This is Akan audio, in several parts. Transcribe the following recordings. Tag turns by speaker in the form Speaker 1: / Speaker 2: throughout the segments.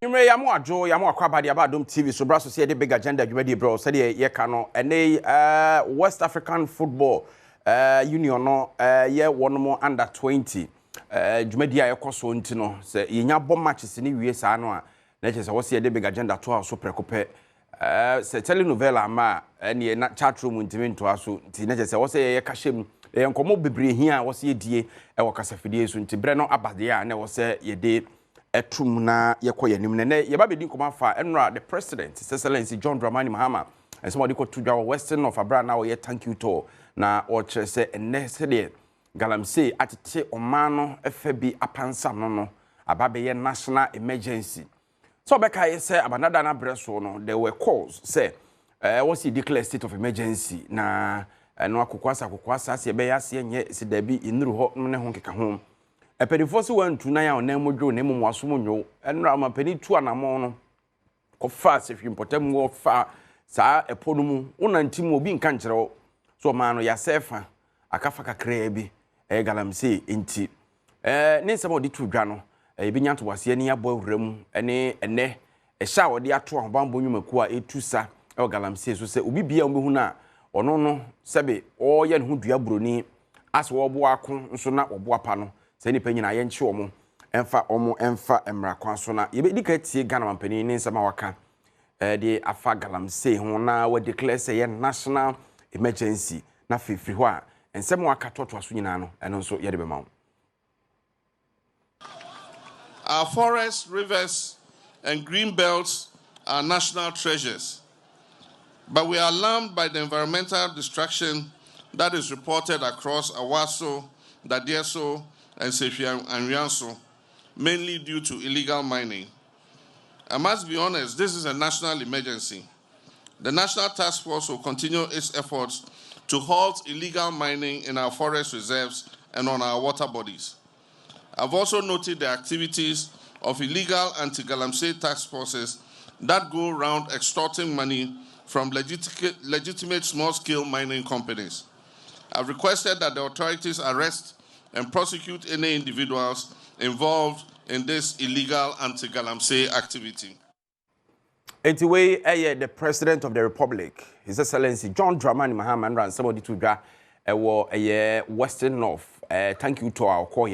Speaker 1: Anyway, yamu ajo yamu akwabadi about Adom TV so braso say the big agenda dwumadi bro say the ye kano ene West African Football Union no ye one more under 20 dwumadi a yekoso nti no say yenya bom matches ni wie sa no a na che say wo say the big agenda to so prekope say telenovela ma ene na chat room ntimi nto aso nti na che say wo say ye kahyem enkomo bebre hia wo say die e wo kasafidie so nti bre no abade a na wo say ye de etum na yekoyanim ne ye ba bedi nkoma fa enra the president His Excellency John Dramani Mahama and somebody ko tudwa western of abra na ye thank you to na o chere se enne se de galamsey atete omano efa bi apansa no ababe ye national emergency so beka ye se abanada na breso no there were calls say was he declare state of emergency na no akokwasa se be ya se nye se da bi inuru ho ne ho keka ho epedifo se wantu na ya onamodwo na emu asom nwo enra mapani tu anamo no ko fa se hwimpotam wo fa saa epono mu wonantim obi nka nkyerɛ so ma no ya sefa akafa kakra bi galamsey enti ne nsɛm odi tu dwa no ebi nyanto wase ani abo awuram ene ehya odi ato ahobambo nwumaku a etusa galamsey so se obi bia obehu na ono no sebe oye ne ho dua broni as wo bo ako nso na wo bo apa no se ni panyina ye nche omo emfa emrakwan so na ye be dika tie Ghana mampani ni nsama waka de afa galamsey ho na we declare say national emergency na fifiri ho a ensem waka toto aso nyina no eno nso ye de be ma.
Speaker 2: Our forests, rivers and green belts are national treasures, but we are alarmed by the environmental destruction that is reported across Awaso, Dadieso and Sefia and Rianso, mainly due to illegal mining. I must be honest, this is a national emergency. The National Task Force will continue its efforts to halt illegal mining in our forest reserves and on our water bodies. I've also noted the activities of illegal anti-galamsey task forces that go around extorting money from legitimate small-scale mining companies. I've requested that the authorities arrest and prosecute any individuals involved in this illegal anti-galamsey activity.
Speaker 1: Anyway, the President of the Republic, His Excellency John Dramani Mahama, and somebody to dra Western North. Thank you to our call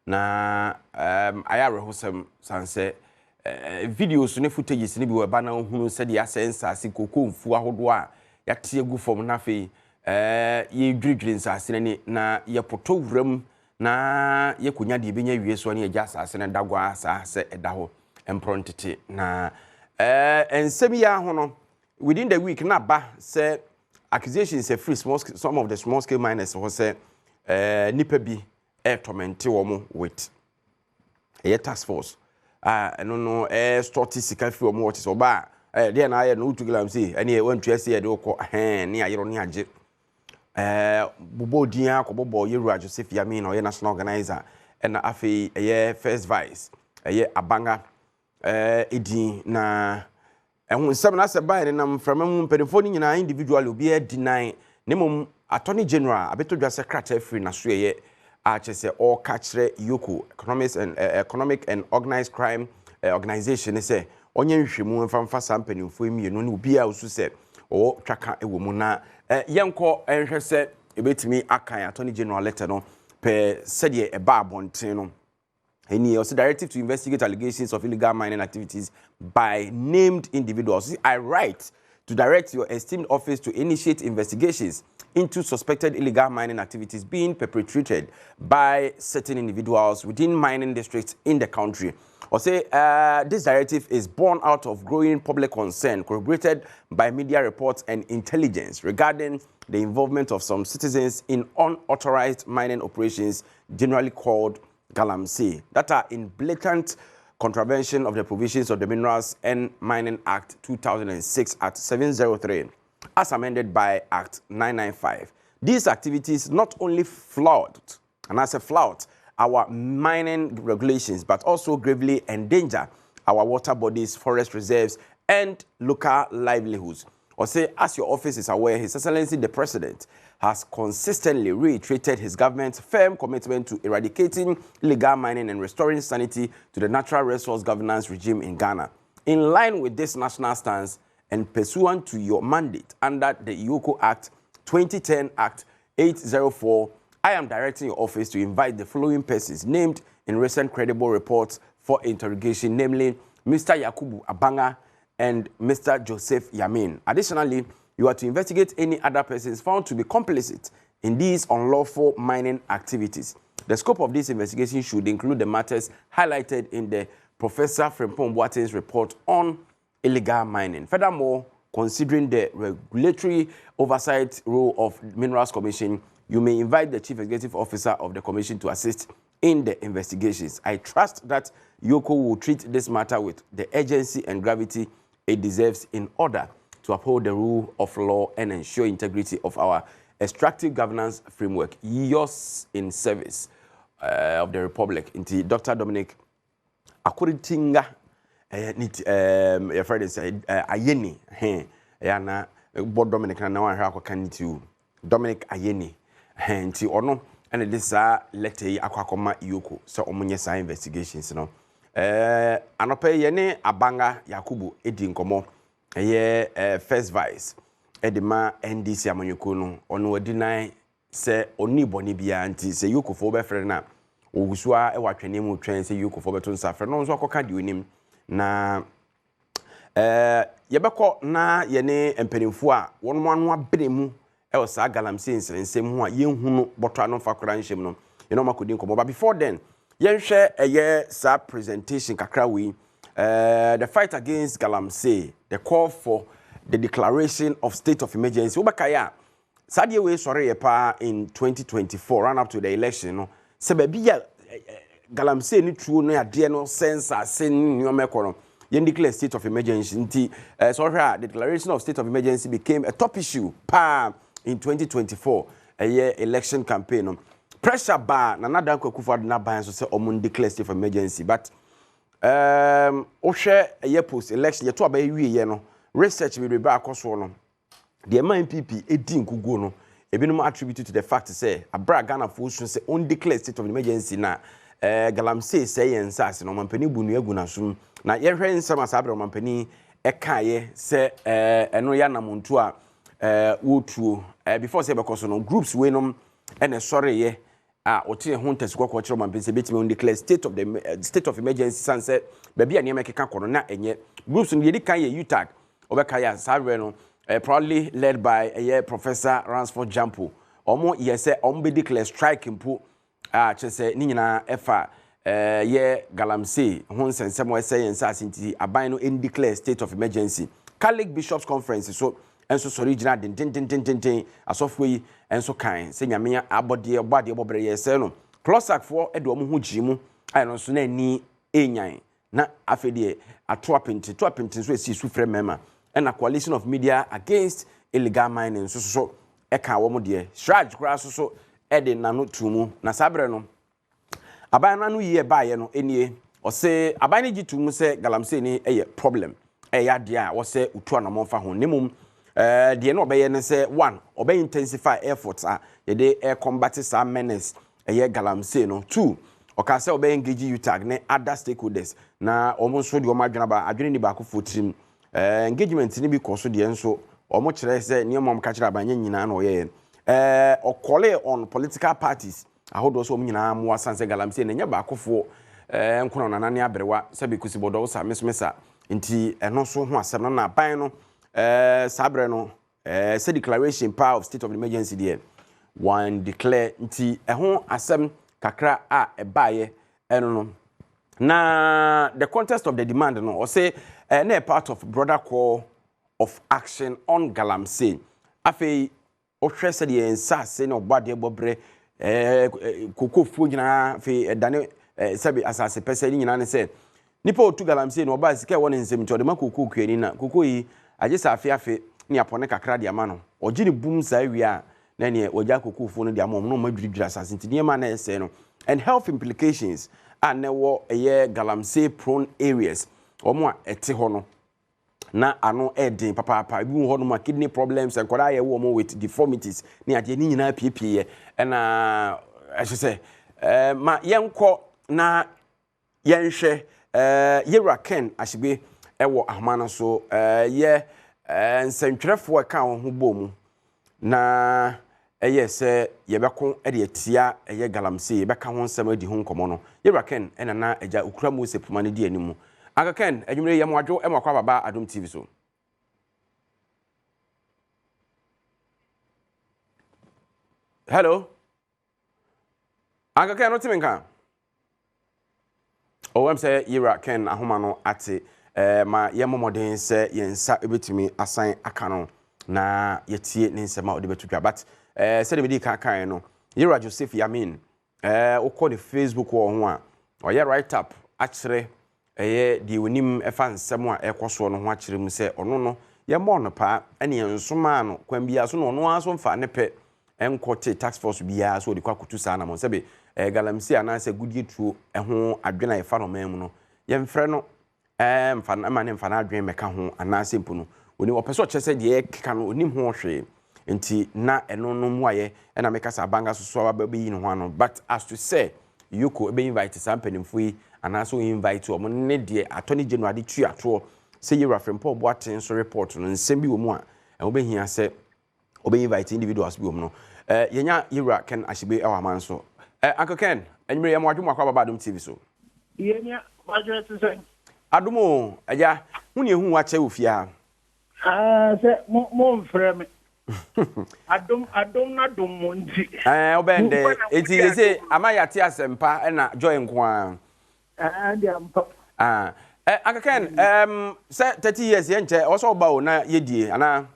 Speaker 1: na ayare hosem sanse videos ne footages ne bi we ba na hunu said ya sense asikoko mfu ahodo a ya tie gu fom na fe ye dwidwin sase ne na ye poto wram na ye konya de benya wie so ne ya sase ne dagwa sase eda ho emprontete na ensem ya ho no within the week na ba say accusations say free some of the small scale miners who say nipa bi torment womo with a task force no stoti sika fi womo what is oba there na aye no to galamsey ene wan tuase de ko ne ayero ne age bubo din akobobo yeru Joseph Yami na national organizer and afi first vice abanga edin na ehun nsem na se ba ne nam frama mu mpedifo ni nyina individual obi deny ne mum attorney general abetodwa secretary free na so achese all catchre yoko economic and organized crime organization say onye nhwemu mfamfa sampani mfo emienu ne obi a osu se o twaka ewo mu na yenko enhwe se ebetimi akan attorney general letter no per said ye eba abonten no any also directive to investigate allegations of illegal mining activities by named individuals. I write to direct your esteemed office to initiate investigations into suspected illegal mining activities being perpetrated by certain individuals within mining districts in the country. Or say this directive is born out of growing public concern corroborated by media reports and intelligence regarding the involvement of some citizens in unauthorized mining operations generally called galamsey that are in blatant contravention of the provisions of the Minerals and Mining Act 2006 Act 703 as amended by Act 995. These activities not only flout our mining regulations, but also gravely endanger our water bodies, forest reserves, and local livelihoods. Or say, as your office is aware, His Excellency the President has consistently reiterated his government's firm commitment to eradicating illegal mining and restoring sanity to the natural resource governance regime in Ghana. In line with this national stance and pursuant to your mandate under the Yoko Act 2010 Act 804, I am directing your office to invite the following persons named in recent credible reports for interrogation, namely Mr. Yakubu Abanga and Mr. Joseph Yamin. Additionally, you are to investigate any other persons found to be complicit in these unlawful mining activities. The scope of this investigation should include the matters highlighted in the Professor Frimpong Boateng's report on illegal mining. Furthermore, considering the regulatory oversight role of Minerals Commission, you may invite the Chief Executive Officer of the Commission to assist in the investigations. I trust that Yoko will treat this matter with the urgency and gravity it deserves in order to uphold the rule of law and ensure integrity of our extractive governance framework. Yours in service of the Republic. Inti Dr. Dominic Akuritinga your friend is Ayeni yana board Dominic na wan hwa akokan to Dominic Ayeni nti ono and this letter akwakoma Yoko so omunye sa investigations no anope yene Abanga Yakubu edi nkomo first vice edema NDC amanyoko no ono wadi nan se oni boni bia nti se Yoko fo be frɛ na ogusua e watwene mu twen se Yoko fo beto nsa frɛ no nso akoka di onim na yebekɔ na yene empanimfo a wɔn anu abremu e o sa galamsey nsensem ho a yenhunu bɔtɔ ano fakora nhyem no yeno makodi nkomo. But before then yenhwɛ eye sa presentation kakra we the fight against galamsey, the call for the declaration of state of emergency. Ubakaya sadie we sɔre ye pa in 2024 run up to the election no se ba bia galamsey ni tuo no ade no sensa sen nyomeko no yen declare state of emergency nti so the declaration of state of emergency became a top issue pa in 2024 a year election campaign no pressure ba na nadan kwakufa na ban so say omun declare state of emergency. But ohwe a year post election ye to aba wie ye no research we reba akoso no the MPP edi nkugo no ebinum attribute to the fact say abra Ghana for so say on declare state of emergency na galamsey say yen sase no mampani bunu agu na sum na ye hwe nsam asabra mampani ekaye say eno ya namontu a wotuo before say bekoso no groups we no ene sore ye otie ho ntasikwa ko kire mampani say betime on declare state of emergency sunset baby a niam keka kono na enye groups no ye di kan ye UTAG obekaya sabre no probably led by Professor Ransford Jampo. Omo yese ombe declare strike mpo chese ni nyina efa ye galamsey ho nsensem we say yensa asinti aban no in declare state of emergency. Catholic Bishops Conference so enso original den asofo yi enso kan se nyame abode obobre yese no closak for edo omo ho gimu ai no so na ni enyan na afedie ato apenti so esi su frɛ mema and a coalition of media against illegal mining so eka wo mo de shraj kura so ede nanu tumu na sabre no aban nanu ye baaye no enie o se aban ni gitumu se galamsey ni eye problem ya de a wo se utu anamfa ho nemum de no obeye ne se one obey intensify efforts ye de air combat sa menace eye galamsey no two oka se obey engage UTAG ne other stakeholders na omo so de o madwena ba adwene ni ba ko fotrim engagement ni bi koso de enso omo kire se niamom ka kire abanye nyina na oye okole on political parties ahodo so omo nyina mo asanse galamsey na nya ba akofo nkono nanane abrewa se be kusi bodo sa mesmesa nti eno so ho asem na ban no sabre no se declaration power of state of emergency there one declare nti ho asem kakra ebaye eno no na the context of the demand no or say na part of broader call of action on galamsey afei ohwe se de ensase na obade bobre kokofuo nyina afei dane sabi asase pese ni nyina ne se nipa otu galamsey no oba sika won nsem nti odema kokoko kuani na kokoko yi agesa afi ni apone kakra de ama no ogini bum sa wi a na ne ogya kokofuo no de ama no madwidwira asase nti niema na ese no and health implications and newo galamsey prone areas omo ete ho no na ano edin papa bi ho no ma kidney problems and kwada ye wo mo with deformities ni ade ni nyina piepie na say ma yenko na yenhwe yewra Ken Ashigbe ewo ahmana so ye nsentwerefo aka ho bomu na se yebeko e de atia eye galamsey yebeka ho nsem adi ho nkomo no yewra Ken ena na eja okura mu sepuma ne di animu aka Ken adwumre ye mo adwo e makwa baba Adom TV so hello aka Ken no timenka I'm say yewra Ken ahoma no ate ma yemomoden se yensa ebetumi asan aka no na yetie ne nsema ode betutwa but se de medi kan no yewra Joseph Yamin ukọ the Facebook wo ho a oye write up akire de onim efa nsem a ekoso no ho akire mu se ono no yemo no pa ene yensoma no kwan bia so no ono aso mfa ne pe enkote tax force bia so de kwakutu sa na mo sebe galamsey ana se gudie tuo ho adwena efa no mem no yemfre no mfa na ma ne mfa na adwen meka ho ana sempu no oni opeso chese de keka no onim ho hwe nti na eno no mu aye na meka sa banga so so aba yi no ho ano but as to say yoko ebe invite some penimfo yi ana so invite o mo ne de attorney general de tu ato say you reference Paul Boatin so report no nsem bi wo mu a obehia se obe invite individuals bi wo mu no yenya yewra Ken Ashigbe ewa man so Uncle Ken enwere yam wadwo makwa baba Adom TV so
Speaker 3: yenya wadwo tse
Speaker 1: adomo aja hu ne hu wa che ofia
Speaker 3: se mo mfrɛ me Adom na dom mo nti
Speaker 1: obende eti ese amayate asempa na joy nko a
Speaker 3: dia mpa
Speaker 1: Uncle Ken say 30 years yenche also ba o na yedie ana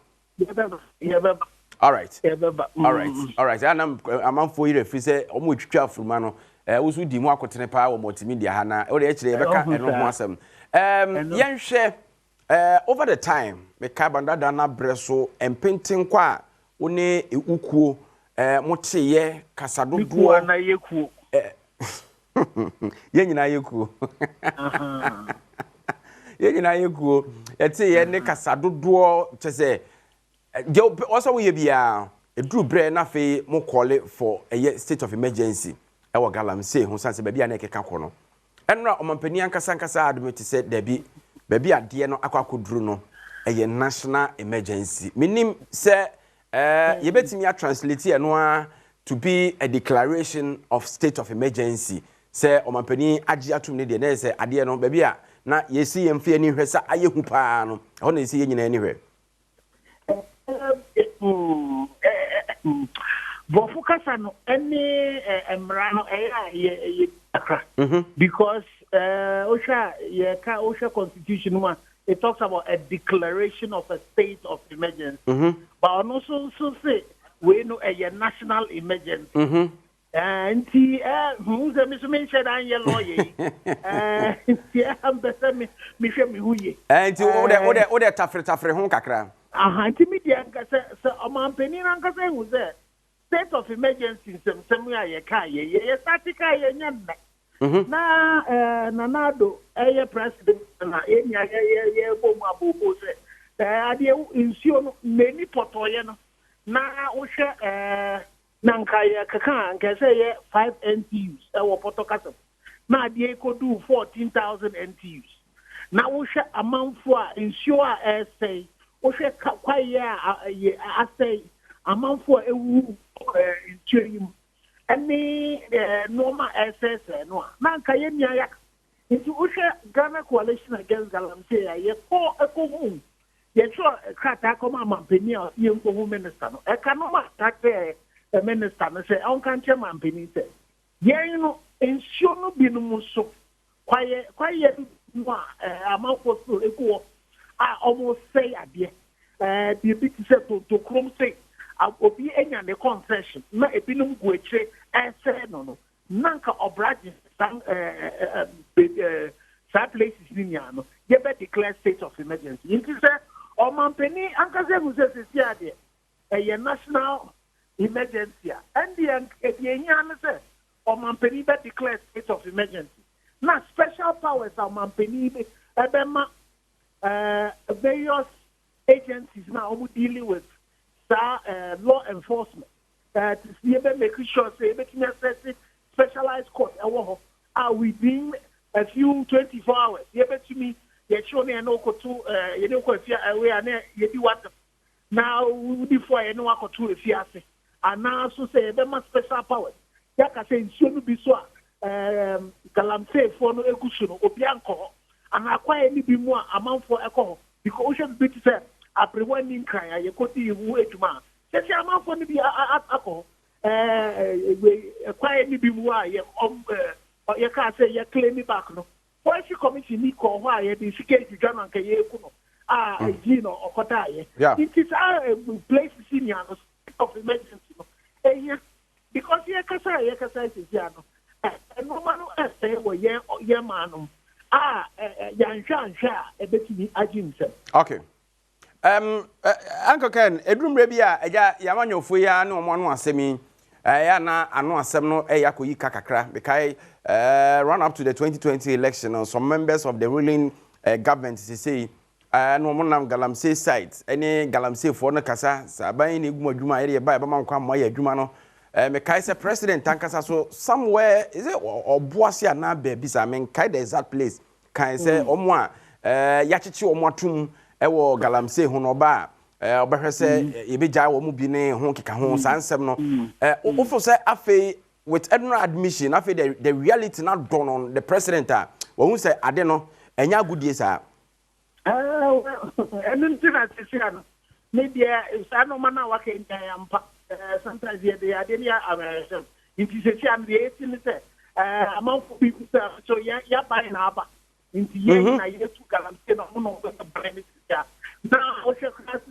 Speaker 3: yebeba
Speaker 1: all right
Speaker 3: yebeba
Speaker 1: all right amamfo yire fi say omo twitwa afuruma no wosu di mu akotene pa wo multimedia ha na o de akire yebeka eno ho asem yenhwe over the time me kabanda dana breso empintin kwa one ukuo moteye kasadodo
Speaker 3: na yekuo
Speaker 1: yenyina yekuo yenyina yekuo eteye ne kasadodo chese de also we bia edru bre na fe mo call for a state of emergency e wo galamsey ho sanse ba bia na ekeka ko no enra omampani ankasa Adom ti se da bi ade no akwakoduru no eye national emergency minim se yebetimi a translate e no to be a declaration of state of emergency se omampani agi atum ne de na se ade no ba bia na yesi yemfe ani hwesa ayehu pa no ho na yesi yenyina ani hwe
Speaker 3: Bofu kasa no any emrano because OSHA constitution one it talks about a declaration of a state of emergency but also say we know a national emergency and who's the mention and your lawyer I'm better me who ye
Speaker 1: and order tafre hon kakra
Speaker 3: media so omampeni nankasa who there state of emergency some ye statica ye nyamba na nanado president na enya ye bomu abobo se ade insio no many potoye no na wo hwe nanka ye kaka nkese ye 5 NTUs wo potokasa na ade kodu 14,000 NTUs na wo hwe amanfo a insio a say wo hwe kwaye a say amanfo ewu insio any normal SS no nanka ye nya into Usha Ghana coalition against galamsey ye ko ekohun ye so krata koma mampeni ye nkohu minister no e kanoma attack the minister no say on kan che mampeni say ye no ensure no binum so kwaye no amafo so eko almost say ade bi bi say to krom say obi enya ne concession na ebinum go eche no nanka obraji some places in Yano, you better declare state of emergency. It is a Omampeni Ankaze who says a national emergency. And the Yan says Omampeni better declare state of emergency. Now, special powers are Omampeni, Ebema, various agencies now dealing with law enforcement. To see making sure say making a specialized court within a few 24 hours. To me, you show me an oko to you know we are you do what now before you know what to if you say and now so say them special powers. Ya ka say nsuo bi so galamsey for no egusu no obi anko and akwa ni bi mu amanfo ekọ because we should be to say aprewa ni nkran ya yekoti wu eduma say amanfo ni bi akọ akwa ni bi mu a ye you can't say you claim me back no. Why she commission me call why you be scared to join and you know you know or it is a place senior of emergency no. Because you can say is no. And no man say well yeah man yan sha e betimi agim sem.
Speaker 1: Okay. Uncle Ken, edrum rebia eja yamanyofo ya na omo anu asemi ya na anu asem no yakoyi kakakra because run up to the 2020 election, some members of the ruling government say no monam galamsey site any galamsey for no kasa saban ni gumo djuma ere ba ba man kwa moye djuma no me kai say president tankasa so somewhere is it oboase na be bisa men kai the exact place kan say omo a ya chichi omo atum e wo galamsey ho no ba obehwe say e be jai wo mu bi ne ho keka ho sansem no ofo say afei with general admission after the reality not done on the president when we say ade no enya goodie sa
Speaker 3: and then maybe if I no man wa ke nyampa sometimes they are there if you say am the 18 say amount for people so ya buy na aba into ye na ye to galamsey no no go brand ya now o she class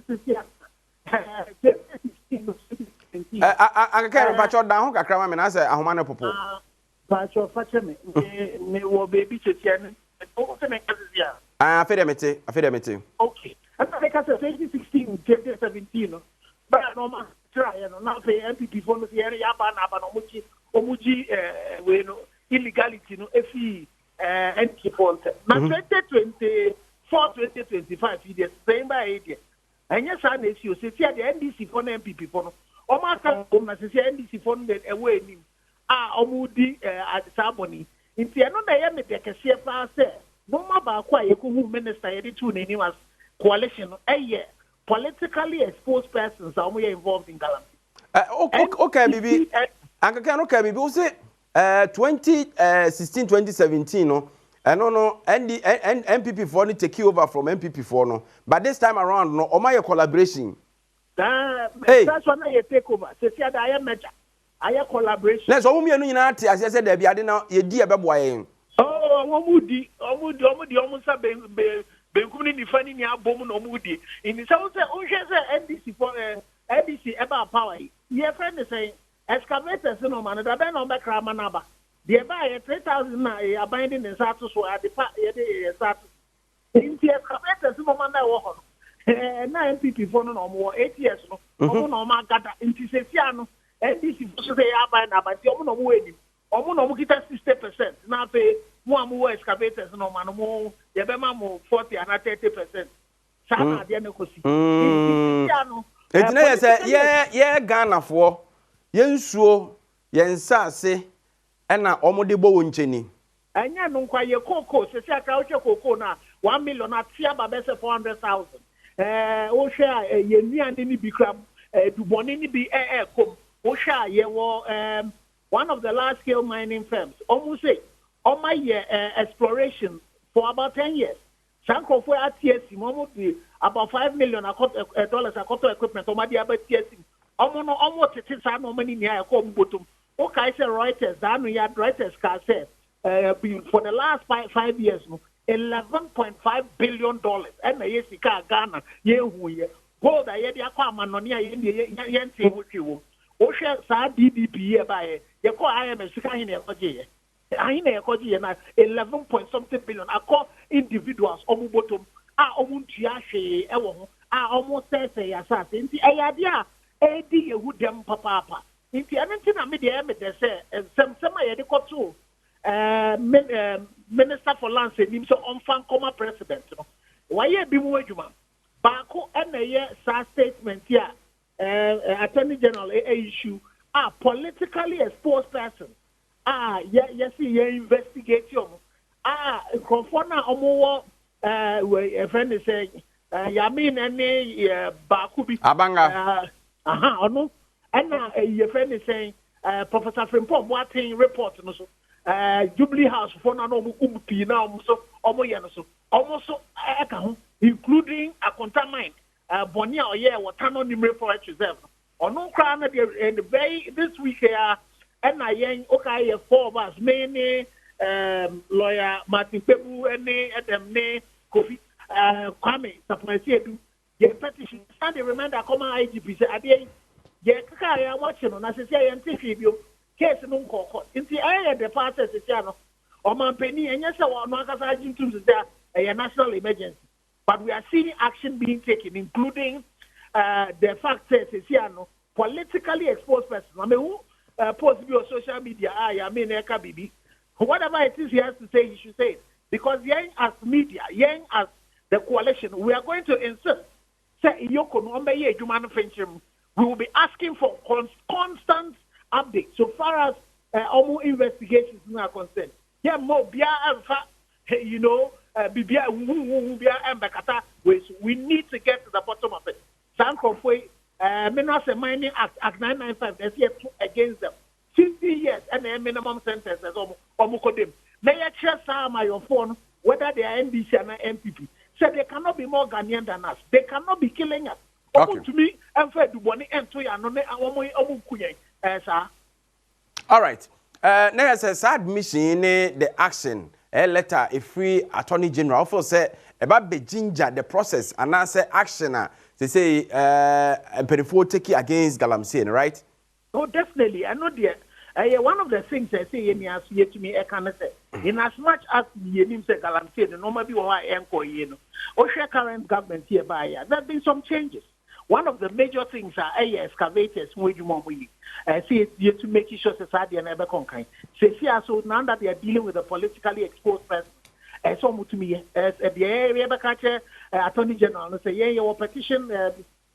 Speaker 1: I can't patch down kakra me na say ahoma no popo
Speaker 3: patch me wo baby chetian o se me kazia
Speaker 1: afede mete
Speaker 3: okay and I can say 2016 2017 no but no man try no now pay MPP for no here ya ba na no muji we no illegality no efi NP font na 2024 2025 this same by idea and yes I see you say the NDC for MPP for no o ma ka o na say NDC for no away ni omudi adisaboni nti eno na ye me de kese pa say no ma ba kwa ye ko hu minister ye tu na ni was coalition politically exposed persons are involved in galamsey.
Speaker 1: Okay bibi anka okay bibi o say 2016 2017 no no MPP for no take over from MPP for no but this time around no o ma ye collaboration
Speaker 3: that's one you take over say that I am major I collaboration
Speaker 1: let's omo mienu nyina ate ase say da bia de na ye di e beboa yen
Speaker 3: omudi omusa benkum ni nifani ni abom na omudi in so say o hwe say NDC for NDC eba power ye friend say excavators no man da be no be krama na ba de ba ye 3000 na ye abinding in status so at the ye de status in the excavators no man na wo ho na MPP for no mo 8 years no omo no ma gada inti se fia no NDC for say abind na ba ti omo no mo eni omo no mo kita 60% na pe mo amu excavators no man mo ye be ma mo 40 and 30%. Sana de na kosi.
Speaker 1: Etina ye say ye Ghana for ye nsuo ye nsase e na omo de bo woncheni.
Speaker 3: Anya no kwa ye koko se aka o che koko na 1 million atia ba be 400,000. O hwe ye nuane ni bi kram duboni ni bi kom. O hwe ye wo one of the large scale mining firms almost say on my exploration for about 10 years. Sanko for ATS about $5 million dollars a equipment on my ATS. Almost it's no money near a home bottom. Okay, say Reuters, Reuters can say for the last 5 years, $11.5 billion. And the Yesika Ghana, gold, I had Yakama, Nonia, Yanti, Osha sa DDP by the core IMS in a 11 point something billion. I call individuals bottom omuntiashe almost say assassin. The idea AD would them papa. If you haven't made the say some minister for lands and him so on fan comma president. waye bi mu adwuma baako na ye sa statement here attorney general issue politically exposed person yes ye investigate you confirm omo a friend is saying yamin any baako bi
Speaker 1: abanga
Speaker 3: ono na your friend is saying Professor Frimpong Watin report no so Jubilee House for na no pi na omo ye no so almost eka ho including a contaminant bonia or yeah what no nimre for reserve ono kra na the very this week here and na yen okay 4 of us many lawyer Martin Pebu any Adam ne Kofi Kwame Sapmasi edu ye petition stand reminder come IGP say ade ye kaka ya watching no na say yen tifi bio case no nkoko nti aye the party say no o man peni enye se wo no akasa agin say a national emergency. But we are seeing action being taken, including the fact that politically exposed person. I mean, who post on social media, Bibi. Whatever it is he has to say, he should say it. Because young as media, young as the coalition, we are going to insist. Say, we will be asking for constant updates so far as our investigations are concerned. Yeah, more, you know, we need to get to the bottom of it. Sankofwe, Minerals and Mining Act 995, there's yet against them. 50 years and a minimum sentence as Omukodim. May I share some on your phone whether they are NDC and MPP. So they cannot be more Ghanaian than us. They cannot be killing us.
Speaker 1: Okay.
Speaker 3: To me, I'm fair to Bonnie and to Omukuye.
Speaker 1: All right. Now, says admission the action. A letter a free attorney general for say about the ginger the process and answer action they say before taking against galamsey, right?
Speaker 3: Oh, definitely. I know that. One of the things I say in here to me, I can say, in as much as the name say galamsey, the normally why I am going, Osha current government hereby, there have been some changes. One of the major things are excavators, which you see it to make sure society and ever conquer. So now that they are dealing with a politically exposed person, so to me, as the area attorney general, say, yeah, your petition,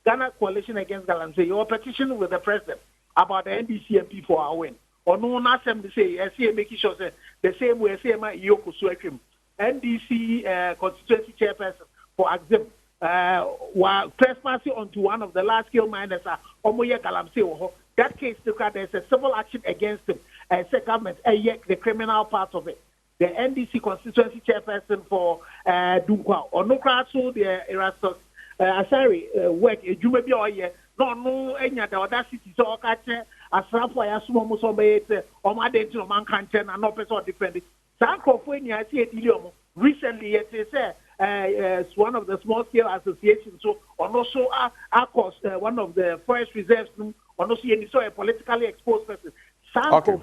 Speaker 3: Ghana coalition against galamsey, your petition with the president about the NDC MP for our win. Or no one asked them to say, I see making sure the same way, same Yoko Suekim, NDC constituency chairperson for Axim. While trespassing onto one of the large-scale miners, galamsey. That case, there's a civil action against him. The government, the criminal part of it. The NDC constituency chairperson for Dunkwa, or no so the Erastus Asari work. You may be all year. No, any other audacity. So, catch a slap for a small musobate or my danger of mankind and no person defending. Sankofueni, I see it recently, it is one of the small scale associations, so also one of the forest reserves, also a politically exposed person.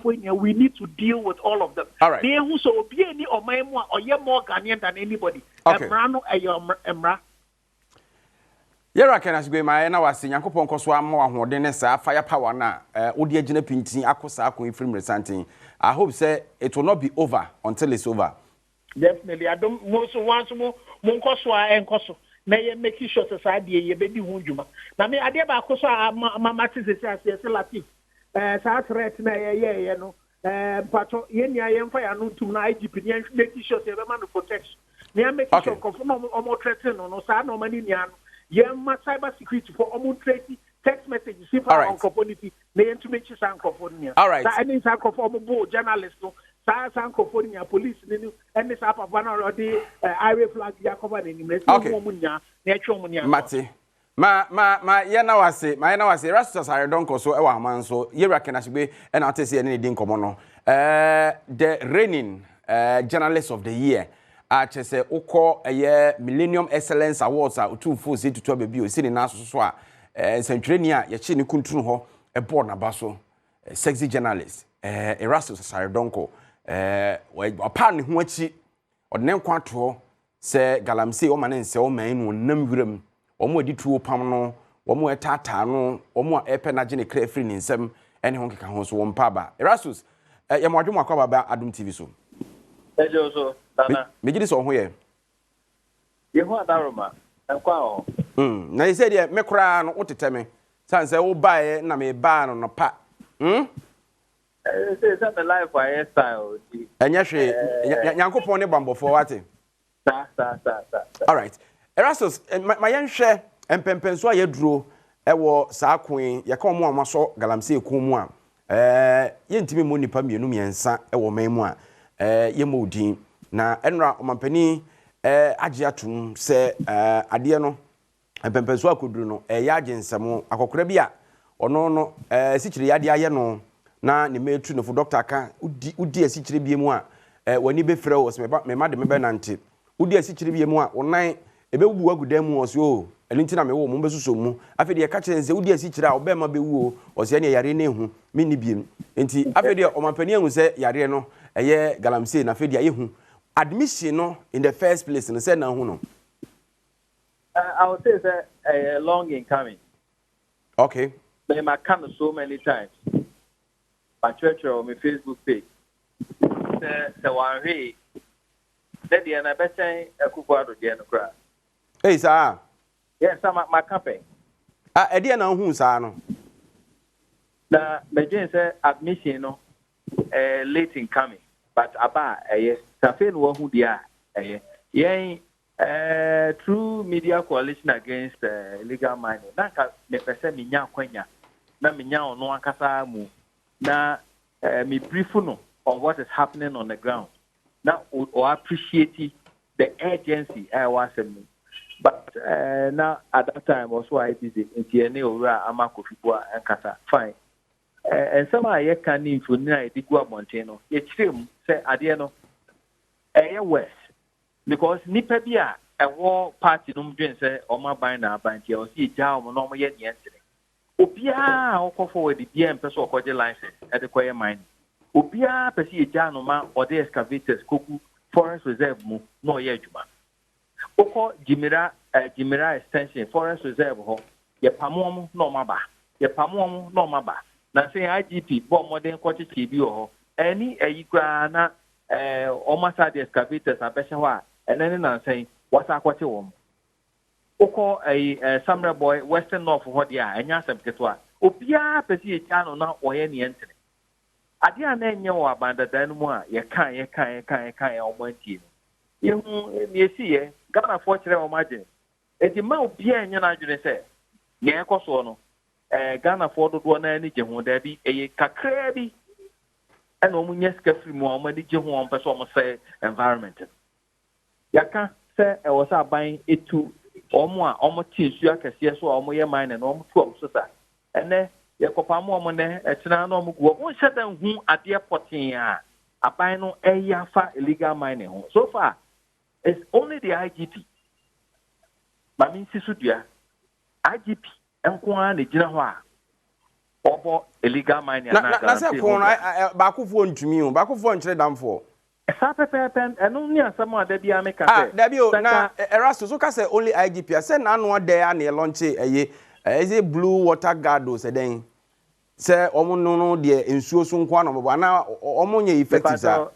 Speaker 3: We need to deal with all of them.
Speaker 1: All right.
Speaker 3: They who so be any or more Ghanaian than anybody.
Speaker 1: Okay. Yera can as be my na was Yankopon Koswa more hodenessa firepower na Odia Gina Pintin Akosa film resanting. I hope say it will not be over until it's over.
Speaker 3: Definitely. I don't most once more Monkoswa and Koso. May make sure society ye baby wunjuma. Na me ade ba koso mama tise say latif. Sa threat na ye no. Pato ye nya ye mfa ya no tum na IGP nya make sure say be man protection. Me make sure confirm omo threaten no sa no mani nya no. Ye ma cyber security for omo threat text messages if on community me to make sure san community.
Speaker 1: All right.
Speaker 3: Sa any san omo journalist no. Sankofonia police and this up of one already area flag Jacoba in
Speaker 1: Mati. Ma yana wase Rastus I don't go so ewa man so you recognize be and I'll say anything common. The reigning journalist of the year. I say Oko a year Millennium Excellence Awards are 2 full to 12 baby sitting now so Centrania Yachini Kuntru ho a born abaso sexy journalist Erastus Saridonko apart ho achi odne kwato se galamsey o manen se o man no nam wiram o mo edi tuo pam no o mo etata no o mo epe na gene kra free nsem ene ho keka ho so wo mpa ba Erastus ye mo adwuma kwa baba Adom TV so
Speaker 4: ejo so dana
Speaker 1: me gidi so ho ye
Speaker 4: Yehu adaroma. Enkwa o.
Speaker 1: Na you say dey me kura no wotete me. San say wo bae na me ba no pa.
Speaker 4: Say the life I style.
Speaker 1: Enya hwe Nyankopon ne bambofo wate.
Speaker 4: Sa.
Speaker 1: All right. Erastus, my yenhwe empempenso ayeduro ewo saa kwen ye ka omo amaso galamsey ko mu a yentimi mo nipa mienu miensa ewo man mu a ye modin na enra omampani agye atum se ade no empempenso akoduru no ya agensemo akokora bi a ono no sikyire yade aye no na ne metu no fo doctor ka udi asikyire bi mu a wani be frɛ wo se me ma de me be nante udi asikyire bi mu a onan ebewu agudan mu o se o enu ntina me wo mo besuso mu afede ye ka kire nse udi asikyire a obema bewu o se ne yare ne hu me ni biem enti afede omampani ahu se yare no eye galamsey na afede ye hu admission no in the first place no say na hu no
Speaker 4: I would say it's long in coming.
Speaker 1: Okay.
Speaker 4: They might come so many times. My church or my Facebook page. The one way. Then the other better a couple of the crowd.
Speaker 1: Hey, sir.
Speaker 4: Yes, I'm at my campaign.
Speaker 1: Edia na hu sa no.
Speaker 4: Na Beijing say admission no late in coming. But about yes, Safin wo hu dia yen through media coalition against illegal mining. Na ka me pese me nya kwanya. Na me nya ono akasa mu. Na me brief no on what is happening on the ground. Now or appreciate the urgency I was in. But now at that time also I busy in TNA or Amakofibua and Kata. Fine. And some I can info na di go Montano. It's him say adiano west because nipa bia a war party no dwen say o ma ban na ban ti o si ja o no mo ye niente. Obia o ko forward di bia person o ko je license e de koye mine. Obia pesi ja no ma o de excavators koku forest reserve mu no ye adwuma. Oko Jimira extension forest reserve ho ye pamom no maba. Ye pamom no maba. Na say IGP bo modern kwachi bi ho. Any ayikra na almost the excavators abesha ho a enen na say what akwachi wo. Oko Samurai boy Western North ho dia enya asem ketwa. Obia pesi e cha no na oye ne entene. Ade a na enye wo abanda dan mu a ye kan o mantie. Ye hu me si ye Ghana for kire o maje. Enti ma obia enye na adwene se ye ekoso no Ghana for dodo na ani je ho da bi eye kakra bi ena omu nye sika free mu omu di je ho on pese omu say environment. Yaka se e wo sa ban etu omu a omu tinsu akese so omu ye mine na omu tu omu so sa. Ene ye kopa mu omu ne etena na omu go. Won hye dan hu ade potin a aban no eyafa illegal mining ho. So far it's only the IGP. Mami sisudua IGP enko na gina ho a obo illegal mining
Speaker 1: na se ko ba kofo ntumi o ba kofo nkyere damfo
Speaker 4: sa pepe enu ni asamo ada bia me ka se
Speaker 1: da bi o na Erastus so ka se only IGP se na no dey a na launch eye blue water guard o se den se omo no de ensuo so nko na omo na omo nya effective sa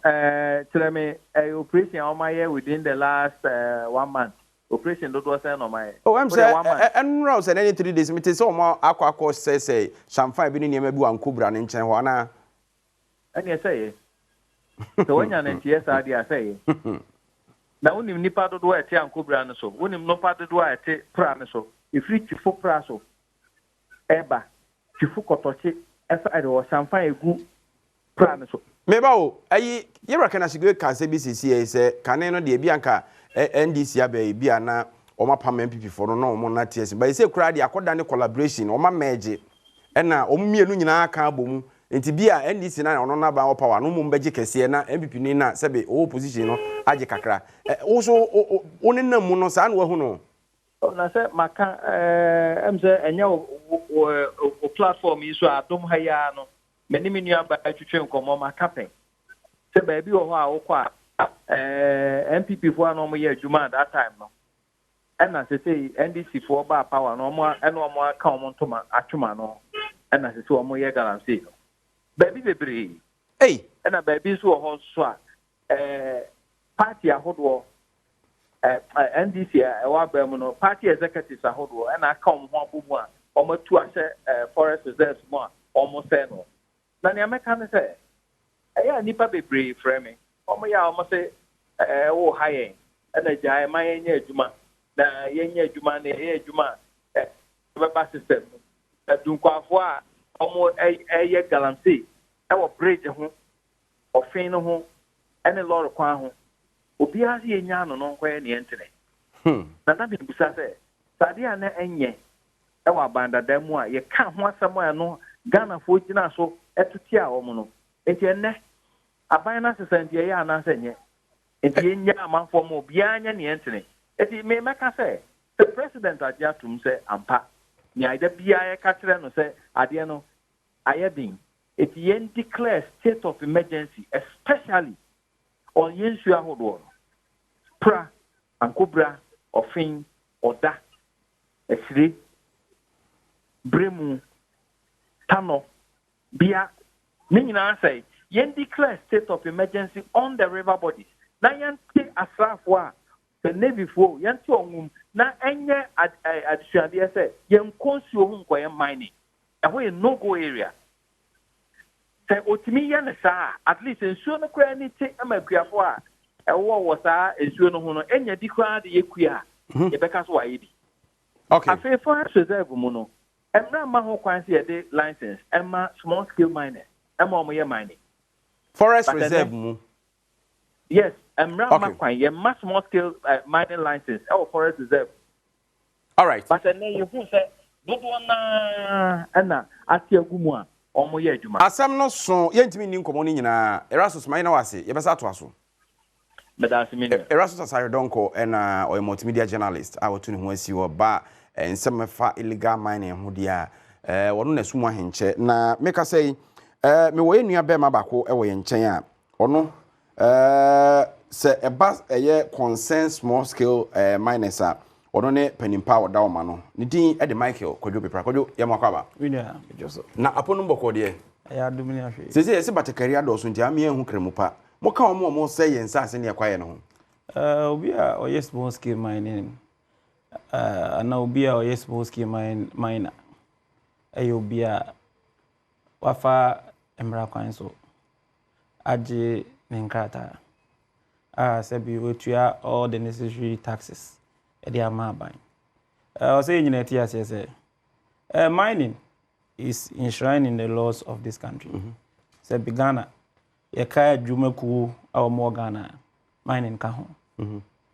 Speaker 4: tell me operation omaye within the last 1 month. Operation do say no my.
Speaker 1: Oh, I'm saying enro say any 3 days me say omo akwa say champagne bi ni niam bi wan kobra ne nchen ho na.
Speaker 4: Ani say so wanya na tie sa dia say na unim nipa do do ete ankobra ne so unim no pa do do ete pra ne so ifri tifo pra so eba tifo kotochi esa do champagne egu pra ne so
Speaker 1: me ba o ayi ye recognize go kan say BCC say kan no de bi anka NDC abai bia na oma pam MPP for no omo na TS but say kura de akoda ne collaboration oma merge na omienu nyina aka abomu enti bia NDC na ono na ba power no mo mbeje kese na MPP ni na sebe opposition no age kakra wo so woni na mu no sa na wahu no
Speaker 4: na say maka emze enya o platform yi so Adom ha ya no meni menu aba atwetwe nkomo maka pen se ba bi wo ho a wo kwa MPP for no mo ye adwuma at that time no and as say NDC for ba power no mo aka omo ntoma atwuma no and as say omo ye galamsey no baby bebre
Speaker 1: hey
Speaker 4: and a baby so ho so a party ahodo NDC wa ba mu no party executives ahodo and I come ho abubu a omatu ase forest reserves mo a omo say no na ne ameka ne say eya nipa bebre frame omo ya omo say wo haye na jai ma yenye adwuma na yenye adwuma na yenye adwuma beba system dunkwafo a omo eye galamsey e wo bridge ho ofin no ho ene lorry kwan ho obi a ye nya no no nkwa ne entene na na bi busa se sade a na enye e wa banda da mu a ye ka ho asem a no Ghana fo gina so etuti a omo no enti enne aban na sesante ye ana se nye enti ye nya amanfo mo obi anya ne entene enti me meka se the president aja tum se ampa ni aida bia ye ka kire no se ade no ayedin enti ye declare state of emergency especially on yensu ahodo pra ankobra ofin oda esiri bremu tano bia ninyina say yen declare state of emergency on the river bodies na yen take asrafo a the navy fo yen ti onwum na enye adisuade say yen konsuo hu nkoye mining eho ye no go area say otimi yen sa at least ensuo no kra ni ti amakuafo a ewo wo sa ensuo no ho no enya di kra de yekua ye beka so waye bi
Speaker 1: okay
Speaker 4: afi forest reserve mu no emra ma ho kwan se de license emma small scale miners emma omo ye mining
Speaker 1: forest reserve mu
Speaker 4: yes emra ma kwan ye ma small scale mining license our forest reserve
Speaker 1: all right
Speaker 4: but then you who say dodo na na ati agumu a omo ye adwuma
Speaker 1: asam no so yentimi ni nkomo ni nyina erasus mai na wase ye besa to aso erasus asare donko na oy multimedia journalist a wotu ne ho asi wo ba nsɛmfa illegal mining ho dia wono na sumu ahenche na meka say me wo enua be ma bako e wo ye nchen a ono se eba eye concern small scale miners a ono ne penimpa wo da wo ma no ne din e de Michael Kwadwo Pepra Kwadwo ye makwaba
Speaker 3: winia bejoso
Speaker 1: na aponu mboko de
Speaker 3: ya adum ni ahwe
Speaker 1: sese ese batakari adoso nti am ye hu kremu pa mo ka mo say ye nsa ase ne kwaye no ho
Speaker 3: obi a oye small scale mining ana obi a oye small scale miner ayo obi a wafa emra kwan so aje ninkrata sebi wetua all the necessary taxes e dey amaban o say nyina ti ase say mining is enshrined in the laws of this country sebi Ghana ye ka adwumaku a mo Ghana mining ka ho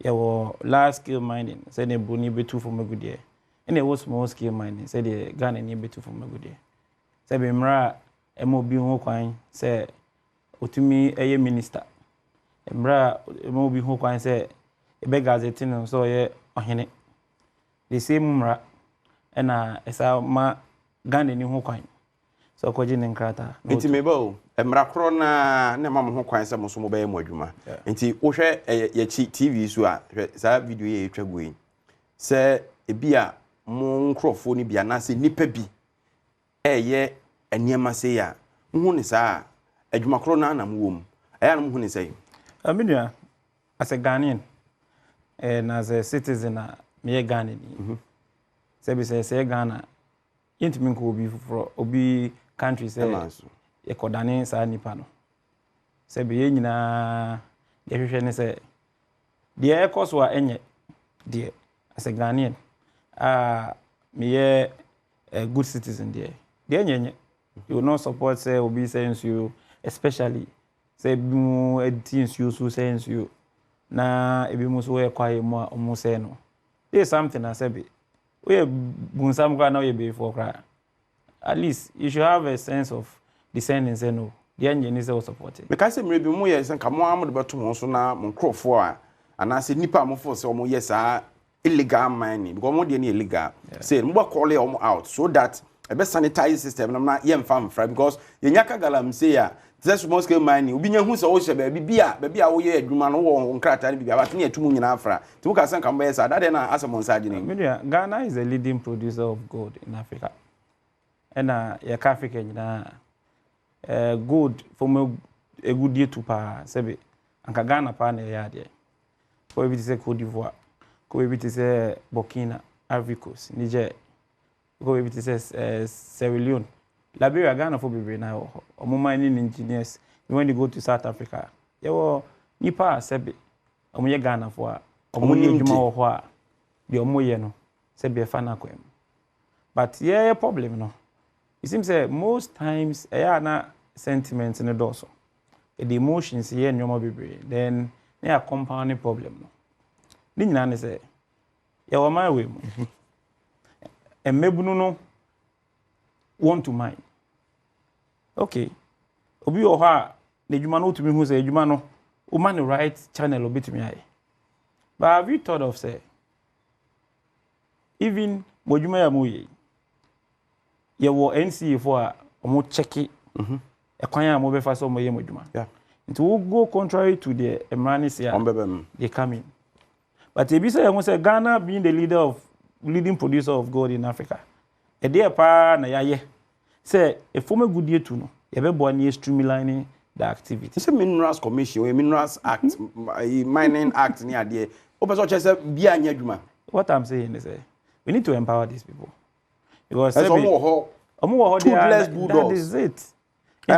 Speaker 3: yawo large scale mining say ne boni betu for magudie and was small scale mining say the Ghana ni betu for magudie say be mra emobi ho kwan say otumi eye minister mra emobi ho kwan say ebe gazette no so ye ohene the same mra na esa ma Ghana ni ho kwan so koji ne nkrata
Speaker 1: nti mebo emra kro na ne mam ho kwan se mo so mo be mo adwuma nti wo hwe ye chi TV so a sa video ye etwagu yi se ebia mo nkrofo ni bia na se nipa bi eye eniema se ya hu ne sa adwuma kro na mo wom aya na mo hu ne se
Speaker 3: aminua as a Ghanaian and as a citizen me Ghanaian se bi se Ghana yentimi ko obi for obi country say e kodane sa nipa no se be ye nyina ye hwehwe ne se de e koso a enye de as a Ghanaian me ye a good citizen there de enye you will not support say obi sense you especially say mu edins you so sense you na ebi mu so e kwaye mu a omu say no there something as be we bunsam kwa na we be for cry at least you should have a sense of descending say no the engine is support it
Speaker 1: because me bi mu ye sen ka mo amode beto mo so na mo nkrofo a ana se nipa mo fo se mo ye sa illegal mining because mo de na illegal say mo ba call them out so that a be sanitize system na ye mfa mfra because ye nyaka galamsey a this small scale mining obi nya hu se wo hye ba a wo ye adwuma no wo nkrata ne bibia ba tene atumu nyina afra ti wo ka sen ka mo ye sa that na asemo nsa agene
Speaker 3: Ghana is a leading producer of gold in Africa and ya Africa nyina gold from a good year to pa sebe anka Ghana pa na ya de
Speaker 5: ko bi say Cote d'Ivoire ko bi say Burkina Ivory Coast Niger ko bi say Sierra Leone Liberia Ghana for be na omo mining engineers when you go to South Africa you nipa sebe omo ye Ghana for omo ye adwuma wo ho a de omo ye no sebe fa na kwem but yeah problem no it seems most times na sentiments in the doso the emotions here nyoma bebre then they are compounding problem no ni nyina ne say ya wa my way mu emebunu no want to mind okay obi o ha the adwuma no tumi hu say adwuma no o man the right channel obetumi aye but have you thought of say even modwuma ya moye ye wo NCA for a omo check e kwan a mo be fa so mo ye modwuma it will go contrary to the emanis here they come in but e be say you say Ghana being the leading producer of gold in Africa e dey pa na yaye say e form a good year to no e be bo na streamlining the activity
Speaker 1: say minerals commission or minerals act mining act ni ade o be so che say bia anya adwuma
Speaker 5: what I'm saying is we need to empower these people because
Speaker 1: that
Speaker 5: is it. We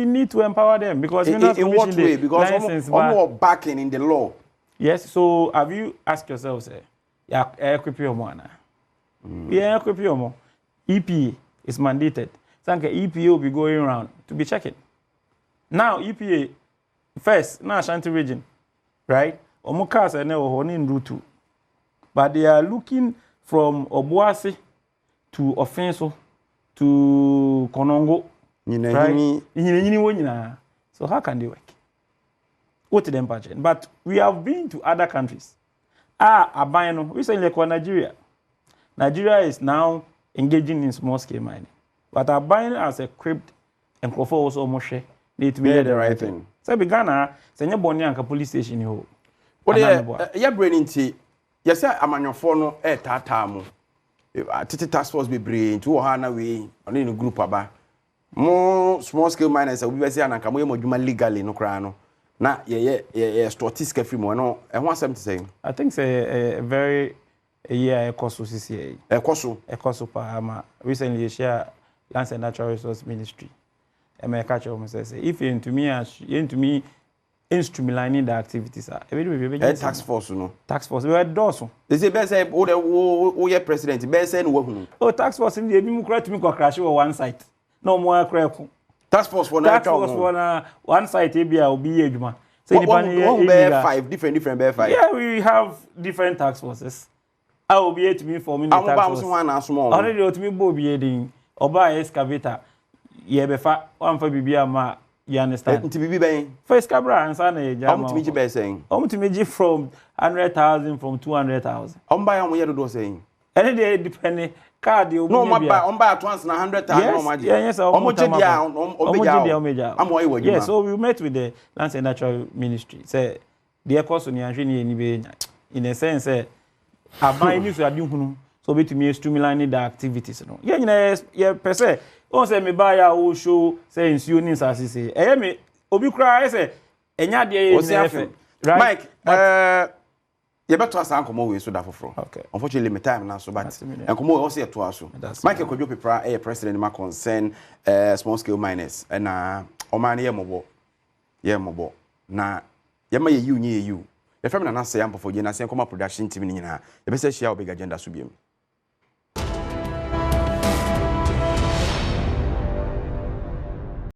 Speaker 5: need to empower them because
Speaker 1: in what way? Because almost backing in the law.
Speaker 5: Yes, so have you asked yourself, say, equip your money? Yeah, equip your money. EPA is mandated. So EPA will be going around to be checking. Now EPA first, now Ashanti region, right? Omukasa and in Route 2, but they are looking from Obuasi to Offenso to Konongo, right? So how can they work? What to them budget? But we have been to other countries. Abino recently like Nigeria. Nigeria is now engaging in small scale mining, but Abino as equipped and Kofo also Moshe need to be the right thing. So Ghana, send your bonny and police station you.
Speaker 1: What yeah, brain into yes, I'm on your phone tatamu. Titi task force be brain to Ohana way on in a group about more small scale miners. We say and come legally no crano. Na statistics free no. And what's something to say?
Speaker 5: I think say a very year ECOSO CCA. ECOSO Mahama recently share Lands and Natural Resource Ministry. And my catch up say if you into me streamlining the activities
Speaker 1: tax force no
Speaker 5: tax force we do
Speaker 1: they say be say o ye president be say no hu
Speaker 5: oh tax force in the me crash one site no more crack
Speaker 1: tax force for
Speaker 5: na one site e bia obi adwuma
Speaker 1: say the pan 5 different be 5
Speaker 5: yeah we have different tax forces I will be to me forming the tax force already to me bo bi edin oba excavator ye be fa wan fa bibia ma you understand? First Cabra and Sunday, Omtimi from 100,000 from 200,000.
Speaker 1: Buy on where do saying.
Speaker 5: Any day depending card you
Speaker 1: no buy at once 100,000.
Speaker 5: Yes, yes, so we met with the Lands and Natural Ministry. Say the cost on in a sense, I buy news to do so be to me streamlining the activities. Yeah, per se. On say me buy a show say insurance say me obi kra say enya de
Speaker 1: right Mike you better ask ankomo we so da foforo okay unfortunately me time na so but ankomo we say to aso Mike Kodwo Pepra president ma concern small scale miners na o man ye mobo na ye ma ye you ye you the family na say am for je na say come production team ni nyina ye be say share obega agenda so biem